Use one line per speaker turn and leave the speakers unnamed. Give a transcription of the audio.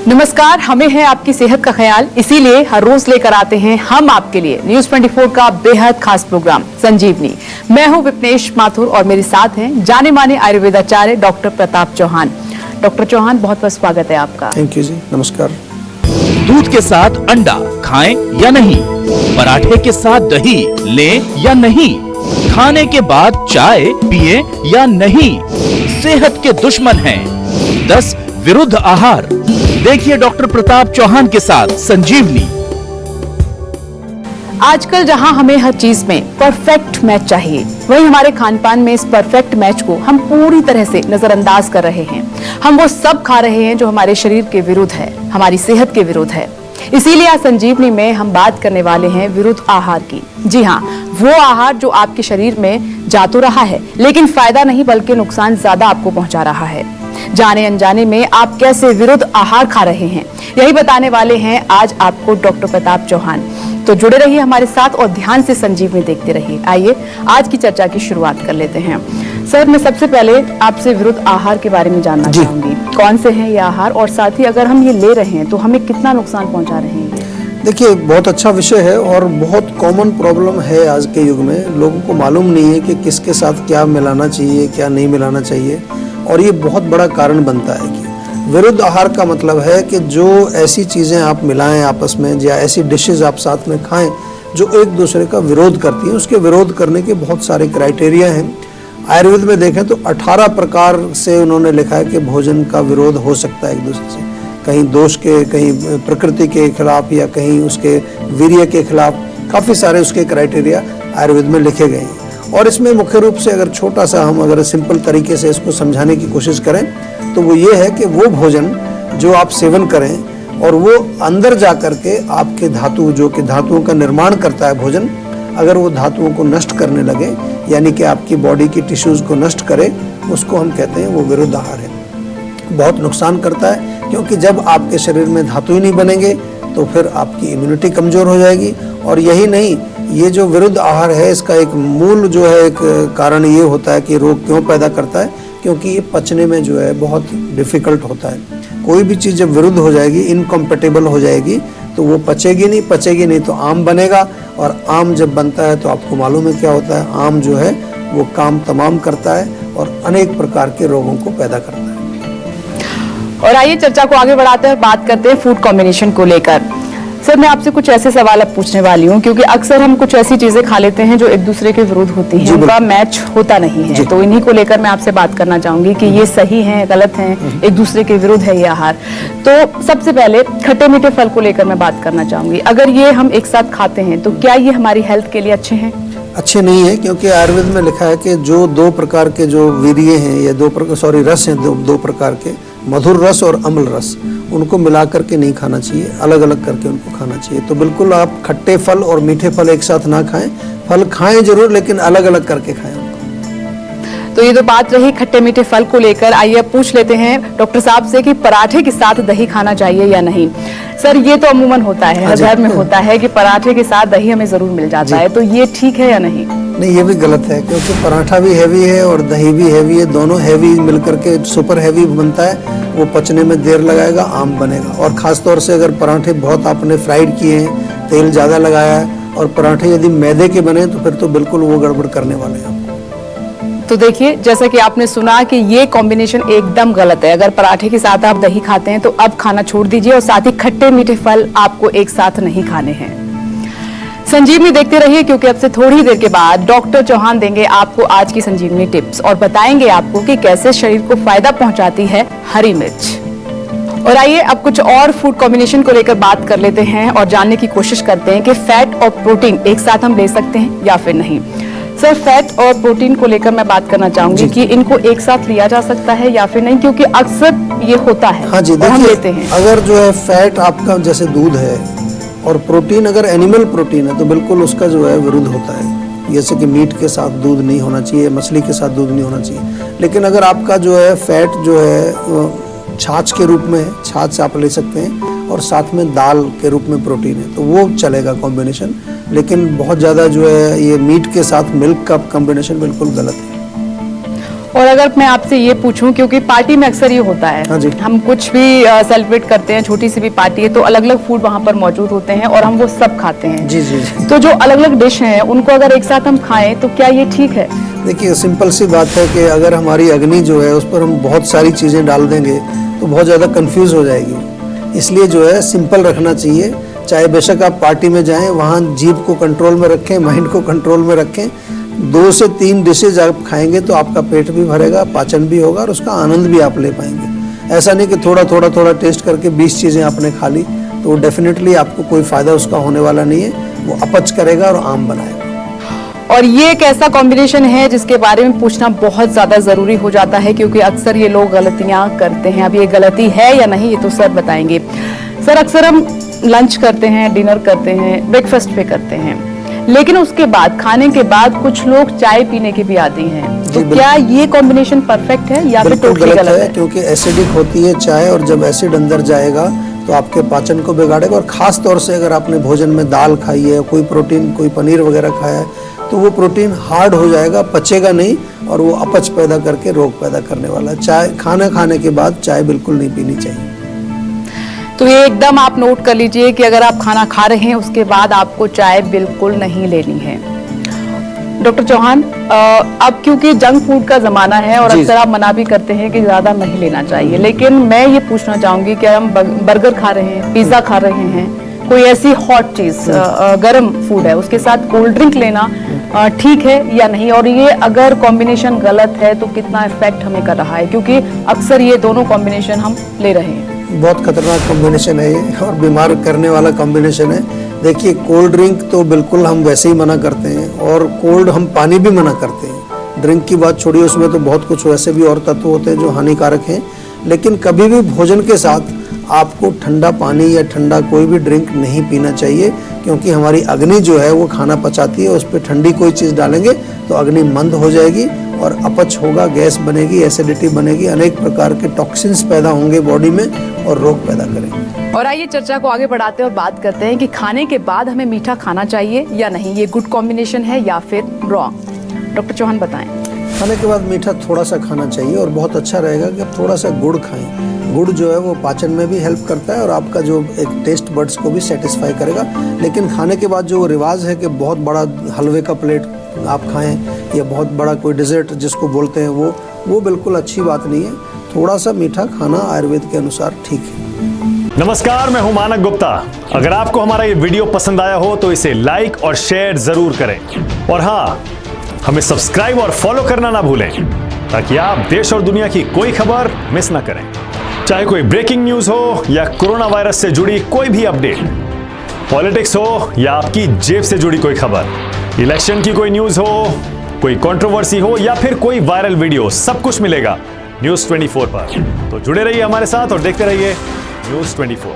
नमस्कार, हमें है आपकी सेहत का ख्याल, इसीलिए हर रोज लेकर आते हैं हम आपके लिए न्यूज 24 का बेहद खास प्रोग्राम संजीवनी। मैं हूं विपनेश माथुर और मेरे साथ हैं जाने माने आयुर्वेदाचार्य डॉक्टर प्रताप चौहान। डॉक्टर चौहान, बहुत बहुत स्वागत है आपका।
थैंक यू जी, नमस्कार।
दूध के साथ अंडा खाएं या नहीं, पराठे के साथ दही लें या नहीं, खाने के बाद चाय पिए या नहीं, सेहत के दुश्मन हैं 10 विरुद्ध आहार। देखिए डॉक्टर प्रताप चौहान के साथ संजीवनी।
आजकल जहां हमें हर चीज में परफेक्ट मैच चाहिए, वहीं हमारे खान पान में इस परफेक्ट मैच को हम पूरी तरह से नजरअंदाज कर रहे हैं। हम वो सब खा रहे हैं जो हमारे शरीर के विरुद्ध है, हमारी सेहत के विरुद्ध है। इसीलिए आज संजीवनी में हम बात करने वाले हैं विरुद्ध आहार की। जी हाँ, वो आहार जो आपके शरीर में जा तो रहा है लेकिन फायदा नहीं बल्कि नुकसान ज्यादा आपको पहुंचा रहा है। जाने अनजाने में आप कैसे विरुद्ध आहार खा रहे हैं, यही बताने वाले हैं आज आपको डॉक्टर प्रताप चौहान। तो जुड़े रहिए हमारे साथ और ध्यान से संजीवनी देखते रहिए। आइए आज की चर्चा की शुरुआत कर लेते हैं। सर, मैं सबसे पहले आपसे विरुद्ध आहार के बारे में जानना चाहूंगी। कौन से हैं ये आहार और साथ ही अगर हम ये ले रहे हैं तो हमें कितना नुकसान पहुंचा रहे हैं?
देखिए, बहुत अच्छा विषय है और बहुत कॉमन प्रॉब्लम है आज के युग में। लोगों को मालूम नहीं है कि किसके साथ क्या मिलाना चाहिए, क्या नहीं मिलाना चाहिए, और ये बहुत बड़ा कारण बनता है कि विरुद्ध आहार का मतलब है कि जो ऐसी चीज़ें आप मिलाएं आपस में या ऐसी डिशेस आप साथ में खाएं जो एक दूसरे का विरोध करती हैं। उसके विरोध करने के बहुत सारे क्राइटेरिया हैं। आयुर्वेद में देखें तो 18 प्रकार से उन्होंने लिखा है कि भोजन का विरोध हो सकता है एक दूसरे से, कहीं दोष के, कहीं प्रकृति के खिलाफ या कहीं उसके वीर्य के खिलाफ। काफ़ी सारे उसके क्राइटेरिया आयुर्वेद में लिखे गए हैं। और इसमें मुख्य रूप से अगर छोटा सा हम अगर सिंपल तरीके से इसको समझाने की कोशिश करें तो वो ये है कि वो भोजन जो आप सेवन करें और वो अंदर जा कर के आपके धातु, जो कि धातुओं का निर्माण करता है भोजन, अगर वो धातुओं को नष्ट करने लगे, यानी कि आपकी बॉडी की टिश्यूज़ को नष्ट करे, उसको हम कहते हैं वो विरुद्ध आहार है। बहुत नुकसान करता है, क्योंकि जब आपके शरीर में धातु ही नहीं बनेंगे तो फिर आपकी इम्यूनिटी कमज़ोर हो जाएगी। और यही नहीं, ये जो विरुद्ध आहार है इसका एक मूल जो है एक कारण ये होता है कि रोग क्यों पैदा करता है, क्योंकि ये पचने में जो है बहुत डिफ़िकल्ट होता है। कोई भी चीज़ जब विरुद्ध हो जाएगी, इनकम्पेटेबल हो जाएगी, तो वो पचेगी नहीं तो आम बनेगा। और आम जब बनता है तो आपको मालूम है क्या होता है, आम जो है वो काम तमाम करता है और अनेक प्रकार के रोगों को पैदा करता है।
और आइए चर्चा को आगे बढ़ाते हैं और बात करते हैं फूड कॉम्बिनेशन को लेकर। सर, मैं आपसे कुछ ऐसे सवाल अब पूछने वाली हूँ क्योंकि अक्सर हम कुछ ऐसी चीजें खा लेते हैं जो एक दूसरे के विरुद्ध होती हैं, उनका मैच होता नहीं है। तो इन्हीं को लेकर मैं आपसे बात करना चाहूंगी कि ये सही है, गलत है, एक दूसरे के विरुद्ध है ये आहार। तो सबसे पहले खट्टे मीठे फल को लेकर मैं बात करना चाहूंगी। अगर ये हम एक साथ खाते हैं तो क्या ये हमारी हेल्थ के लिए अच्छे हैं?
अच्छे नहीं है, क्योंकि आयुर्वेद में लिखा है कि जो दो प्रकार के जो वीर्य हैं या रस हैं, दो प्रकार के, मधुर रस और अम्ल रस, उनको मिला करके नहीं खाना चाहिए, अलग अलग करके उनको खाना चाहिए। तो बिल्कुल आप खट्टे फल और मीठे फल एक साथ ना खाएं। फल खाएं जरूर, लेकिन अलग अलग करके खाएं उनको।
तो ये तो बात रही खट्टे मीठे फल को लेकर। आइए अब पूछ लेते हैं डॉक्टर साहब से कि पराठे के साथ दही खाना चाहिए या नहीं। सर, ये तो अमूमन होता है, हर घर में होता है कि पराठे के साथ दही हमें जरूर मिल जाता है, तो ये ठीक है या नहीं?
नहीं, ये भी गलत है, क्योंकि पराठा भी हैवी है और दही भी हैवी है। दोनों हैवी मिलकर के सुपर हैवी बनता है, वो पचने में देर लगाएगा, आम बनेगा। और ख़ास तौर से अगर पराठे बहुत आपने फ्राइड किए हैं, तेल ज़्यादा लगाया है और पराठे यदि मैदे के बने तो फिर तो बिल्कुल वो गड़बड़ करने वाले हैं।
तो देखिए, जैसा कि आपने सुना कि ये कॉम्बिनेशन एकदम गलत है। अगर पराठे के साथ आप दही खाते हैं तो अब खाना छोड़ दीजिए और साथ ही खट्टे मीठे फल आपको एक साथ नहीं खाने हैं। संजीवनी देखते रहिए क्योंकि अब से थोड़ी देर के बाद डॉक्टर चौहान देंगे आपको आज की संजीवनी टिप्स और बताएंगे आपको कि कैसे शरीर को फायदा पहुंचाती है हरी मिर्च। और आइए अब कुछ और फूड कॉम्बिनेशन को लेकर बात कर लेते हैं और जानने की कोशिश करते हैं कि फैट और प्रोटीन एक साथ हम ले सकते हैं या फिर नहीं। सर, फैट और प्रोटीन को लेकर मैं बात करना चाहूंगी कि इनको एक साथ लिया जा सकता है या फिर नहीं, क्योंकि अक्सर ये होता है।
हाँ जी,
हम लेते हैं।
अगर जो है फैट आपका जैसे दूध है और प्रोटीन अगर एनिमल प्रोटीन है तो बिल्कुल उसका जो है विरुद्ध होता है। जैसे कि मीट के साथ दूध नहीं होना चाहिए, मछली के साथ दूध नहीं होना चाहिए। लेकिन अगर आपका जो है फैट जो है छाछ के रूप में है, छाछ आप ले सकते हैं, और साथ में दाल के रूप में प्रोटीन है, तो वो चलेगा कॉम्बिनेशन। लेकिन बहुत ज़्यादा जो है ये मीट के साथ मिल्क का कॉम्बिनेशन बिल्कुल गलत है।
और अगर मैं आपसे ये पूछूं, क्योंकि पार्टी में अक्सर ये होता है,
हाँ जी।
हम कुछ भी सेलिब्रेट करते हैं, छोटी सी भी पार्टी है तो अलग अलग फूड वहां पर मौजूद होते हैं और हम वो सब खाते हैं।
जी जी जी।
तो जो अलग अलग डिश हैं उनको अगर एक साथ हम खाएं तो क्या ये ठीक है?
देखिए, सिंपल सी बात है कि अगर हमारी अग्नि जो है उस पर हम बहुत सारी चीज़ें डाल देंगे तो बहुत ज़्यादा कंफ्यूज हो जाएगी। इसलिए जो है सिंपल रखना चाहिए। चाहे बेशक आप पार्टी में जाएं, वहाँ जीभ को कंट्रोल में रखें, माइंड को कंट्रोल में रखें। 2 से 3 डिशेज आप खाएंगे तो आपका पेट भी भरेगा, पाचन भी होगा और उसका आनंद भी आप ले पाएंगे। ऐसा नहीं कि थोड़ा टेस्ट करके 20 चीज़ें आपने खा ली, तो डेफिनेटली आपको कोई फ़ायदा उसका होने वाला नहीं है। वो अपच करेगा और आम बनाएगा।
और ये एक ऐसा कॉम्बिनेशन है जिसके बारे में पूछना बहुत ज्यादा जरूरी हो जाता है, क्योंकि अक्सर ये लोग गलतियां करते हैं। अब ये गलती है या नहीं ये तो सर बताएंगे। सर, अक्सर हम लंच करते हैं, डिनर करते हैं, ब्रेकफास्ट पे करते हैं, लेकिन उसके बाद, खाने के बाद कुछ लोग चाय पीने के भी आदी हैं। तो क्या ये कॉम्बिनेशन परफेक्ट है या फिर टोटली गलत है?
क्योंकि एसिडिक होती है चाय, और जब एसिड अंदर जाएगा तो आपके पाचन को बिगाड़ेगा। और ख़ास तौर से अगर आपने भोजन में दाल खाई है, कोई प्रोटीन, कोई पनीर वगैरह खाया है, तो वो प्रोटीन हार्ड हो जाएगा, पचेगा नहीं और वो अपच पैदा करके रोग पैदा करने वाला। चाय खाना खाने के बाद चाय बिल्कुल नहीं पीनी चाहिए।
तो ये एकदम आप नोट कर लीजिए कि अगर आप खाना खा रहे हैं उसके बाद आपको चाय बिल्कुल नहीं लेनी है। डॉक्टर चौहान, अब क्योंकि जंक फूड का जमाना है और अक्सर आप मना भी करते हैं कि ज्यादा नहीं लेना चाहिए, लेकिन मैं ये पूछना चाहूंगी कि हम बर्गर खा रहे हैं, पिज्जा खा रहे हैं, कोई ऐसी हॉट चीज, गर्म फूड है, उसके साथ कोल्ड ड्रिंक लेना ठीक है या नहीं? और ये अगर कॉम्बिनेशन गलत है तो कितना इफेक्ट हमें कर रहा है? क्योंकि अक्सर ये दोनों कॉम्बिनेशन हम ले रहे हैं।
बहुत खतरनाक कॉम्बिनेशन है ये और बीमार करने वाला कॉम्बिनेशन है। देखिए, कोल्ड ड्रिंक तो बिल्कुल हम वैसे ही मना करते हैं, और कोल्ड हम पानी भी मना करते हैं। ड्रिंक की बात छोड़िए, उसमें तो बहुत कुछ वैसे भी और तत्व होते हैं जो हानिकारक हैं। लेकिन कभी भी भोजन के साथ आपको ठंडा पानी या ठंडा कोई भी ड्रिंक नहीं पीना चाहिए, क्योंकि हमारी अग्नि जो है वो खाना पचाती है। उस पर ठंडी कोई चीज़ डालेंगे तो अग्नि मंद हो जाएगी और अपच होगा, गैस बनेगी, एसिडिटी बनेगी, अनेक प्रकार के टॉक्सिन्स पैदा होंगे बॉडी में और रोग पैदा करेंगे।
और आइए चर्चा को आगे बढ़ाते हैं और बात करते हैं कि खाने के बाद हमें मीठा खाना चाहिए या नहीं, ये गुड कॉम्बिनेशन है या फिर रॉन्ग। डॉक्टर चौहान बताएं।
खाने के बाद मीठा थोड़ा सा खाना चाहिए और बहुत अच्छा रहेगा कि आप थोड़ा सा गुड़ खाएं। गुड़ जो है वो पाचन में भी हेल्प करता है और आपका जो एक टेस्ट बड्स को भी सेटिस्फाई करेगा। लेकिन खाने के बाद जो रिवाज है कि बहुत बड़ा हलवे का प्लेट आप खाएं या बहुत बड़ा कोई डिज़र्ट जिसको बोलते हैं, वो बिल्कुल अच्छी बात नहीं है। थोड़ा सा मीठा खाना आयुर्वेद के अनुसार ठीक है।
नमस्कार, मैं हूं मानक गुप्ता। अगर आपको हमारा ये वीडियो पसंद आया हो तो इसे लाइक और शेयर जरूर करें, और हाँ, हमें सब्सक्राइब और फॉलो करना ना भूलें ताकि आप देश और दुनिया की कोई खबर मिस ना करें। चाहे कोई ब्रेकिंग न्यूज हो या कोरोना वायरस से जुड़ी कोई भी अपडेट, पॉलिटिक्स हो या आपकी जेब से जुड़ी कोई खबर, इलेक्शन की कोई न्यूज हो, कोई कंट्रोवर्सी हो या फिर कोई वायरल वीडियो, सब कुछ मिलेगा न्यूज़ 24 पर। तो जुड़े रहिए हमारे साथ और देखते रहिए न्यूज़ 24।